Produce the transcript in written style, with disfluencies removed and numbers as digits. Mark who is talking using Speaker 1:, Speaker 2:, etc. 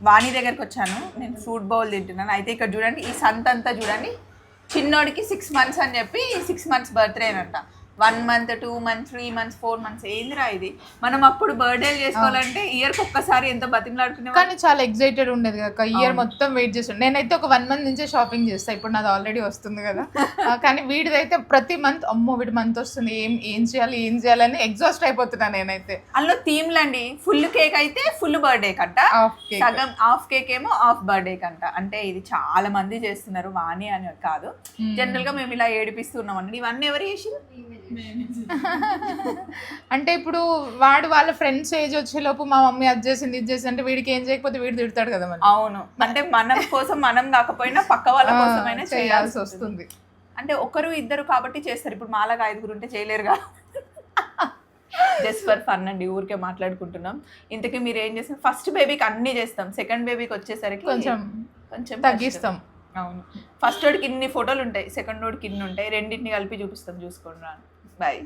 Speaker 1: వాణి దగ్గరకు వచ్చాను. నేను ఫ్రూట్ బౌల్ తింటున్నాను. అయితే ఇక్కడ చూడండి, ఈ సంత అంతా చూడండి, చిన్నోడికి 6 months అని చెప్పి 6 months బర్త్డే అంట. 1 month, 2 months, 3 months, 4 months. ఏందిరా ఇది? మనం అప్పుడు బర్త్డేలు చేసుకోవాలంటే ఇయర్కి ఒక్కసారి ఎంతో బతిమలాడుకునే.
Speaker 2: కానీ చాలా ఎక్సైటెడ్ ఉండేది కదా, ఇయర్ మొత్తం వెయిట్ చేస్తాను. నేనైతే ఒక 1 month నుంచే షాపింగ్ చేస్తాను. ఇప్పుడు నాది ఆల్రెడీ వస్తుంది కదా. కానీ వీడిదైతే ప్రతి మంత్ అమ్మో వీడి మంత్ వస్తుంది, ఏం చేయాలని ఎగ్జాస్ట్ అయిపోతున్నా నేనైతే.
Speaker 1: అందులో థీమ్లు అండి, ఫుల్ కేక్ అయితే ఫుల్ బర్త్డే కంట, సగం హాఫ్ కేక్ ఏమో హాఫ్ బర్త్డే కంట. అంటే ఇది చాలా మంది చేస్తున్నారు, వాణి అని కాదు. జనరల్ గా మేము ఇలా ఏడిపిస్తున్నాం అండి. ఇవన్నీ ఎవరు చేసి?
Speaker 2: అంటే ఇప్పుడు వాడు వాళ్ళ ఫ్రెండ్స్ ఏజ్ వచ్చేలోపు మా మమ్మీ అది చేసింది ఇది చేసింది అంటే వీడికి ఏం చేయకపోతే వీడు తిడతాడు కదా మరి.
Speaker 1: అవును, అంటే మనం కోసం మనం కాకపోయినా పక్క వాళ్ళ కోసమైనా చేయాల్సి వస్తుంది. అంటే ఒకరు ఇద్దరు కాబట్టి చేస్తారు. ఇప్పుడు మాలాగా 5 ఉంటే చేయలేరుగా. జస్ట్ ఫర్ ఫన్ అండి, ఊరికే మాట్లాడుకుంటున్నాం. ఇంతకీ మీరు ఏం చేస్తారు? ఫస్ట్ బేబీకి అన్ని చేస్తాం, సెకండ్ బేబీకి వచ్చేసరికి కొంచెం
Speaker 2: తగ్గిస్తాం.
Speaker 1: అవును, ఫస్ట్ వాడికి ఇన్ని ఫోటోలు ఉంటాయి, సెకండ్ వాడికి ఇన్ని ఉంటాయి. రెండింటిని కలిపి చూపిస్తాం, చూసుకోండి. బాయ్.